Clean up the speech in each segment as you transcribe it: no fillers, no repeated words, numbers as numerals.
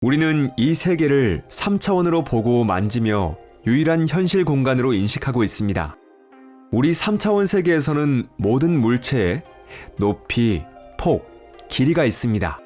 우리는 이 세계를 3차원으로 보고 만지며 유일한 현실 공간으로 인식하고 있습니다. 우리 3차원 세계에서는 모든 물체에 높이, 폭, 길이가 있습니다.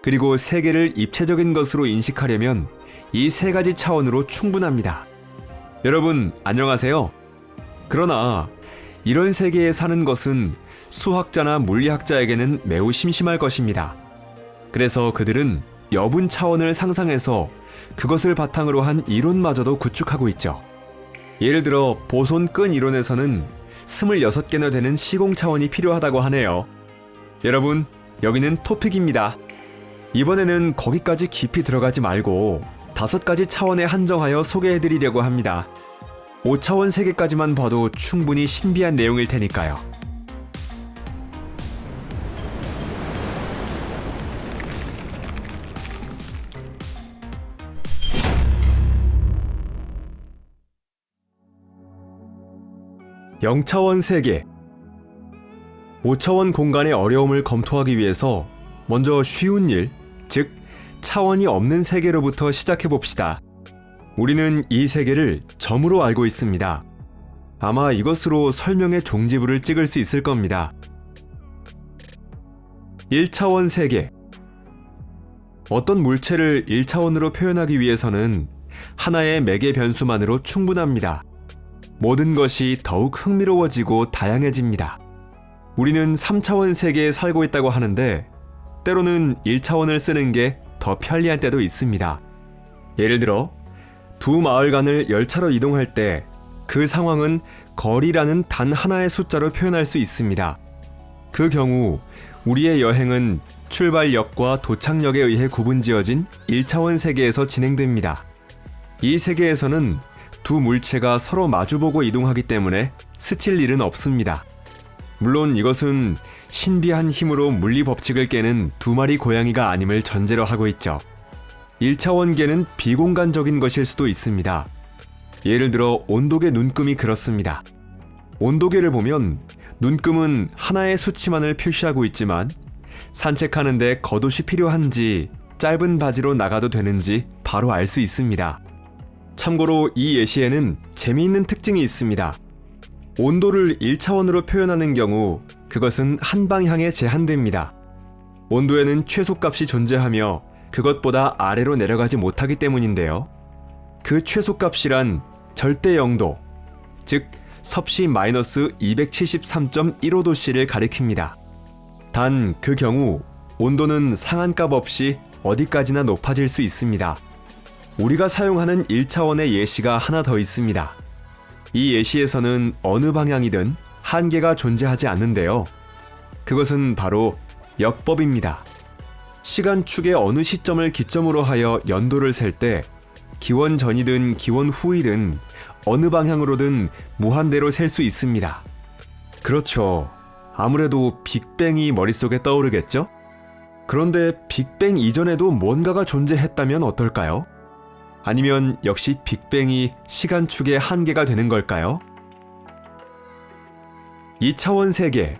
그리고 세계를 입체적인 것으로 인식하려면 이 세 가지 차원으로 충분합니다. 여러분, 안녕하세요. 그러나 이런 세계에 사는 것은 수학자나 물리학자에게는 매우 심심할 것입니다. 그래서 그들은 여분 차원을 상상해서 그것을 바탕으로 한 이론마저도 구축하고 있죠. 예를 들어 보손 끈 이론에서는 26개나 되는 시공 차원이 필요하다고 하네요. 여러분, 여기는 토픽입니다. 이번에는 거기까지 깊이 들어가지 말고 5가지 차원에 한정하여 소개해드리려고 합니다. 5차원 세계까지만 봐도 충분히 신비한 내용일 테니까요. 영차원 세계. 5차원 공간의 어려움을 검토하기 위해서 먼저 쉬운 일, 즉 차원이 없는 세계로부터 시작해 봅시다. 우리는 이 세계를 점으로 알고 있습니다. 아마 이것으로 설명의 종지부를 찍을 수 있을 겁니다. 1차원 세계. 어떤 물체를 1차원으로 표현하기 위해서는 하나의 매개 변수만으로 충분합니다. 모든 것이 더욱 흥미로워지고 다양해집니다. 우리는 3차원 세계에 살고 있다고 하는데 때로는 1차원을 쓰는 게 더 편리한 때도 있습니다. 예를 들어 두 마을 간을 열차로 이동할 때 그 상황은 거리라는 단 하나의 숫자로 표현할 수 있습니다. 그 경우 우리의 여행은 출발역과 도착역에 의해 구분지어진 1차원 세계에서 진행됩니다. 이 세계에서는 두 물체가 서로 마주보고 이동하기 때문에 스칠 일은 없습니다. 물론 이것은 신비한 힘으로 물리 법칙을 깨는 두 마리 고양이가 아님을 전제로 하고 있죠. 1차원계는 비공간적인 것일 수도 있습니다. 예를 들어 온도계 눈금이 그렇습니다. 온도계를 보면 눈금은 하나의 수치만을 표시하고 있지만 산책하는데 겉옷이 필요한지 짧은 바지로 나가도 되는지 바로 알 수 있습니다. 참고로 이 예시에는 재미있는 특징이 있습니다. 온도를 1차원으로 표현하는 경우 그것은 한 방향에 제한됩니다. 온도에는 최소값이 존재하며 그것보다 아래로 내려가지 못하기 때문인데요. 그 최소값이란 절대 영도, 즉 섭씨 마이너스 273.15도씨를 가리킵니다. 단 그 경우 온도는 상한값 없이 어디까지나 높아질 수 있습니다. 우리가 사용하는 1차원의 예시가 하나 더 있습니다. 이 예시에서는 어느 방향이든 한계가 존재하지 않는데요. 그것은 바로 역법입니다. 시간축의 어느 시점을 기점으로 하여 연도를 셀 때 기원 전이든 기원 후이든 어느 방향으로든 무한대로 셀 수 있습니다. 그렇죠. 아무래도 빅뱅이 머릿속에 떠오르겠죠? 그런데 빅뱅 이전에도 뭔가가 존재했다면 어떨까요? 아니면 역시 빅뱅이 시간축의 한계가 되는 걸까요? 2차원 세계.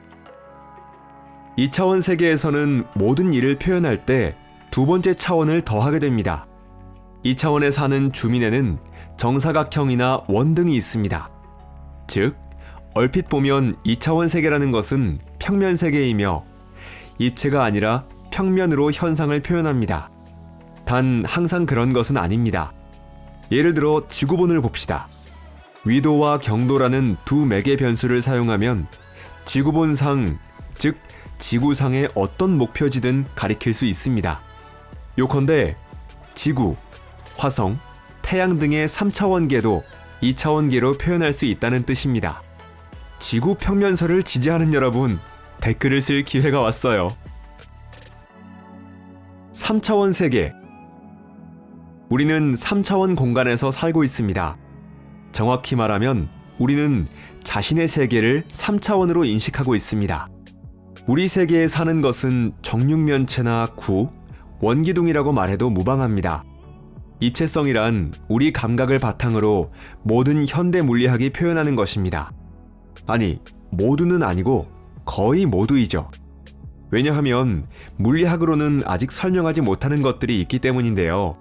2차원 세계에서는 모든 일을 표현할 때 두 번째 차원을 더하게 됩니다. 2차원에 사는 주민에는 정사각형이나 원등이 있습니다. 즉, 얼핏 보면 2차원 세계라는 것은 평면 세계이며 입체가 아니라 평면으로 현상을 표현합니다. 단 항상 그런 것은 아닙니다. 예를 들어 지구본을 봅시다. 위도와 경도라는 두 매개 변수를 사용하면 지구본상, 즉 지구상의 어떤 목표지든 가리킬 수 있습니다. 요컨대 지구, 화성, 태양 등의 3차원계도 2차원계로 표현할 수 있다는 뜻입니다. 지구 평면설을 지지하는 여러분, 댓글을 쓸 기회가 왔어요. 3차원 세계. 우리는 3차원 공간에서 살고 있습니다. 정확히 말하면 우리는 자신의 세계를 3차원으로 인식하고 있습니다. 우리 세계에 사는 것은 정육면체나 구, 원기둥이라고 말해도 무방합니다. 입체성이란 우리 감각을 바탕으로 모든 현대 물리학이 표현하는 것입니다. 아니, 모두는 아니고 거의 모두이죠. 왜냐하면 물리학으로는 아직 설명하지 못하는 것들이 있기 때문인데요.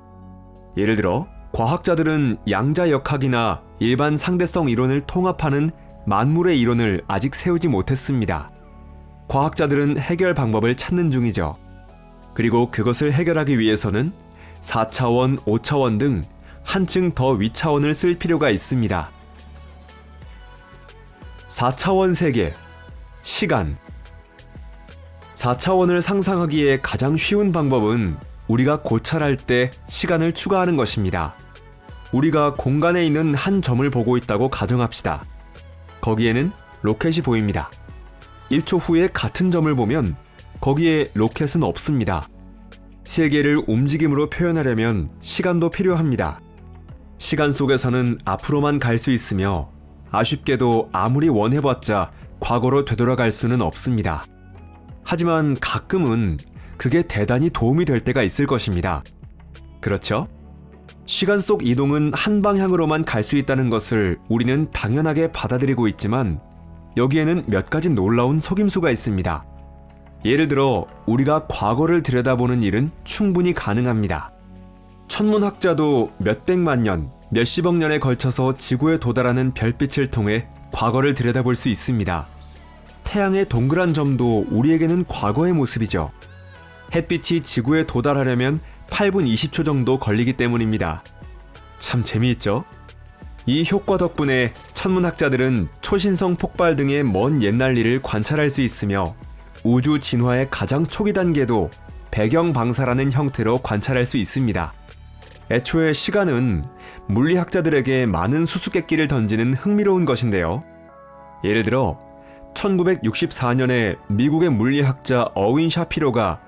예를 들어 과학자들은 양자역학이나 일반 상대성 이론을 통합하는 만물의 이론을 아직 세우지 못했습니다. 과학자들은 해결 방법을 찾는 중이죠. 그리고 그것을 해결하기 위해서는 4차원, 5차원 등 한층 더 위차원을 쓸 필요가 있습니다. 4차원 세계, 시간. 4차원을 상상하기에 가장 쉬운 방법은 우리가 고찰할 때 시간을 추가하는 것입니다. 우리가 공간에 있는 한 점을 보고 있다고 가정합시다. 거기에는 로켓이 보입니다. 1초 후에 같은 점을 보면 거기에 로켓은 없습니다. 세계를 움직임으로 표현하려면 시간도 필요합니다. 시간 속에서는 앞으로만 갈 수 있으며 아쉽게도 아무리 원해봤자 과거로 되돌아갈 수는 없습니다. 하지만 가끔은 그게 대단히 도움이 될 때가 있을 것입니다. 그렇죠? 시간 속 이동은 한 방향으로만 갈 수 있다는 것을 우리는 당연하게 받아들이고 있지만 여기에는 몇 가지 놀라운 속임수가 있습니다. 예를 들어 우리가 과거를 들여다보는 일은 충분히 가능합니다. 천문학자도 몇백만 년, 몇십억 년에 걸쳐서 지구에 도달하는 별빛을 통해 과거를 들여다볼 수 있습니다. 태양의 동그란 점도 우리에게는 과거의 모습이죠. 햇빛이 지구에 도달하려면 8분 20초 정도 걸리기 때문입니다. 참 재미있죠? 이 효과 덕분에 천문학자들은 초신성 폭발 등의 먼 옛날 일을 관찰할 수 있으며 우주 진화의 가장 초기 단계도 배경 방사라는 형태로 관찰할 수 있습니다. 애초에 시간은 물리학자들에게 많은 수수께끼를 던지는 흥미로운 것인데요. 예를 들어 1964년에 미국의 물리학자 어윈 샤피로가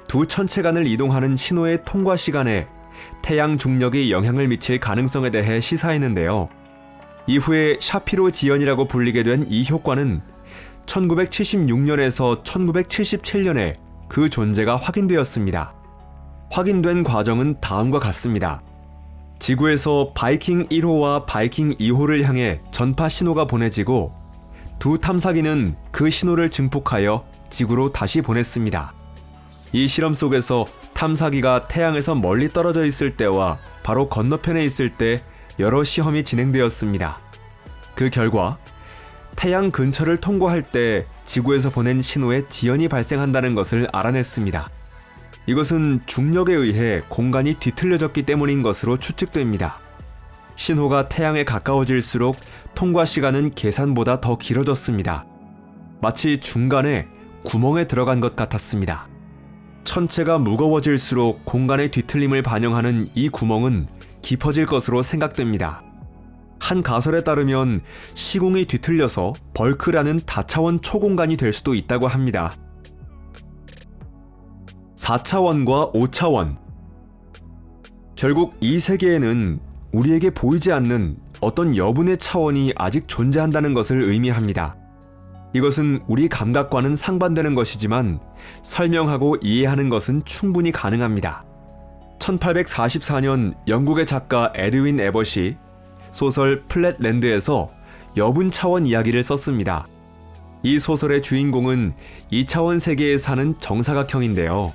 두 천체 간을 이동하는 신호의 통과 시간에 태양 중력이 영향을 미칠 가능성에 대해 시사했는데요. 이후에 샤피로 지연이라고 불리게 된 이 효과는 1976년에서 1977년에 그 존재가 확인되었습니다. 확인된 과정은 다음과 같습니다. 지구에서 바이킹 1호와 바이킹 2호를 향해 전파 신호가 보내지고 두 탐사기는 그 신호를 증폭하여 지구로 다시 보냈습니다. 이 실험 속에서 탐사기가 태양에서 멀리 떨어져 있을 때와 바로 건너편에 있을 때 여러 시험이 진행되었습니다. 그 결과 태양 근처를 통과할 때 지구에서 보낸 신호에 지연이 발생한다는 것을 알아냈습니다. 이것은 중력에 의해 공간이 뒤틀려졌기 때문인 것으로 추측됩니다. 신호가 태양에 가까워질수록 통과 시간은 계산보다 더 길어졌습니다. 마치 중간에 구멍에 들어간 것 같았습니다. 천체가 무거워질수록 공간의 뒤틀림을 반영하는 이 구멍은 깊어질 것으로 생각됩니다. 한 가설에 따르면 시공이 뒤틀려서 벌크라는 다차원 초공간이 될 수도 있다고 합니다. 4차원과 5차원. 결국 이 세계에는 우리에게 보이지 않는 어떤 여분의 차원이 아직 존재한다는 것을 의미합니다. 이것은 우리 감각과는 상반되는 것이지만 설명하고 이해하는 것은 충분히 가능합니다. 1844년 영국의 작가 에드윈 에벗이 소설 플랫랜드에서 여분 차원 이야기를 썼습니다. 이 소설의 주인공은 2차원 세계에 사는 정사각형인데요.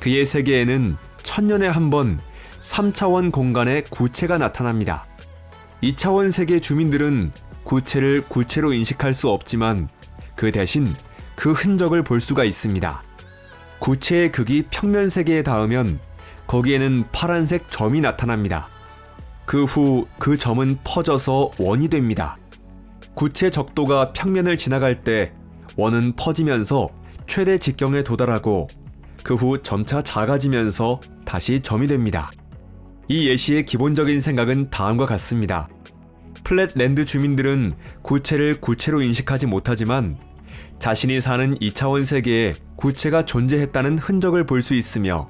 그의 세계에는 1000년에 한 번 3차원 공간에 구체가 나타납니다. 2차원 세계 주민들은 구체를 구체로 인식할 수 없지만 그 대신 그 흔적을 볼 수가 있습니다. 구체의 극이 평면 세계에 닿으면 거기에는 파란색 점이 나타납니다. 그 후 그 점은 퍼져서 원이 됩니다. 구체 적도가 평면을 지나갈 때 원은 퍼지면서 최대 직경에 도달하고 그 후 점차 작아지면서 다시 점이 됩니다. 이 예시의 기본적인 생각은 다음과 같습니다. 플랫랜드 주민들은 구체를 구체로 인식하지 못하지만 자신이 사는 2차원 세계에 구체가 존재했다는 흔적을 볼 수 있으며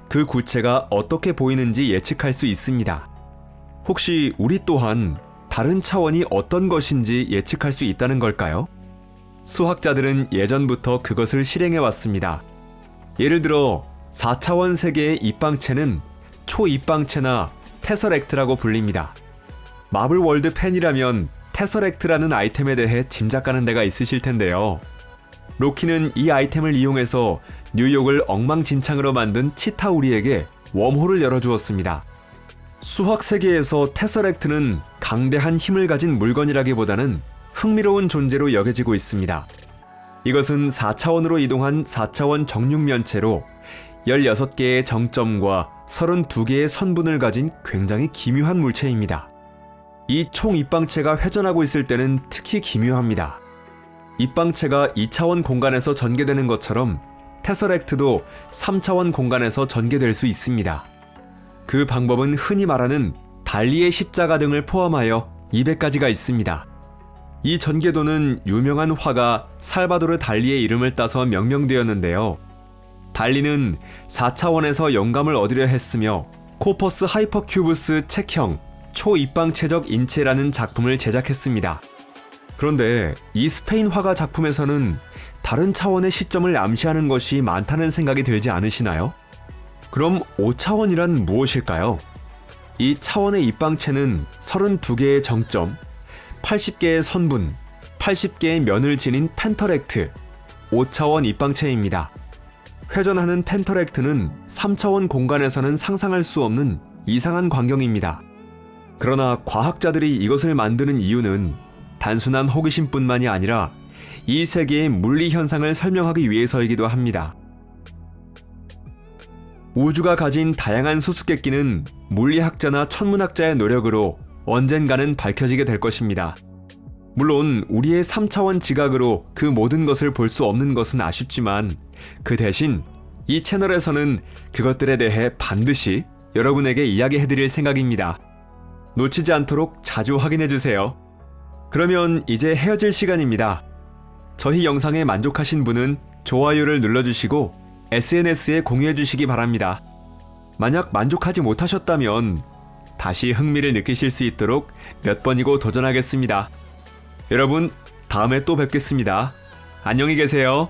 그 구체가 어떻게 보이는지 예측할 수 있습니다. 혹시 우리 또한 다른 차원이 어떤 것인지 예측할 수 있다는 걸까요? 수학자들은 예전부터 그것을 실행해 왔습니다. 예를 들어 4차원 세계의 입방체는 초입방체나 테서렉트라고 불립니다. 마블월드 팬이라면 테서렉트라는 아이템에 대해 짐작가는 데가 있으실 텐데요. 로키는 이 아이템을 이용해서 뉴욕을 엉망진창으로 만든 치타우리에게 웜홀을 열어주었습니다. 수학 세계에서 테서렉트는 강대한 힘을 가진 물건이라기보다는 흥미로운 존재로 여겨지고 있습니다. 이것은 4차원으로 이동한 4차원 정육면체로 16개의 정점과 32개의 선분을 가진 굉장히 기묘한 물체입니다. 이 총 입방체가 회전하고 있을 때는 특히 기묘합니다. 입방체가 2차원 공간에서 전개되는 것처럼 테서렉트도 3차원 공간에서 전개될 수 있습니다. 그 방법은 흔히 말하는 달리의 십자가 등을 포함하여 200가지가 있습니다. 이 전개도는 유명한 화가 살바도르 달리의 이름을 따서 명명되었는데요. 달리는 4차원에서 영감을 얻으려 했으며 코퍼스 하이퍼큐브스 책형 초입방체적 인체라는 작품을 제작했습니다. 그런데 이 스페인 화가 작품에서는 다른 차원의 시점을 암시하는 것이 많다는 생각이 들지 않으시나요? 그럼 5차원이란 무엇일까요? 이 차원의 입방체는 32개의 정점, 80개의 선분, 80개의 면을 지닌 펜터렉트, 5차원 입방체입니다. 회전하는 펜터렉트는 3차원 공간에서는 상상할 수 없는 이상한 광경입니다. 그러나 과학자들이 이것을 만드는 이유는 단순한 호기심뿐만이 아니라 이 세계의 물리 현상을 설명하기 위해서이기도 합니다. 우주가 가진 다양한 수수께끼는 물리학자나 천문학자의 노력으로 언젠가는 밝혀지게 될 것입니다. 물론 우리의 3차원 지각으로 그 모든 것을 볼 수 없는 것은 아쉽지만 그 대신 이 채널에서는 그것들에 대해 반드시 여러분에게 이야기해드릴 생각입니다. 놓치지 않도록 자주 확인해주세요. 그러면 이제 헤어질 시간입니다. 저희 영상에 만족하신 분은 좋아요를 눌러주시고 SNS에 공유해주시기 바랍니다. 만약 만족하지 못하셨다면 다시 흥미를 느끼실 수 있도록 몇 번이고 도전하겠습니다. 여러분, 다음에 또 뵙겠습니다. 안녕히 계세요.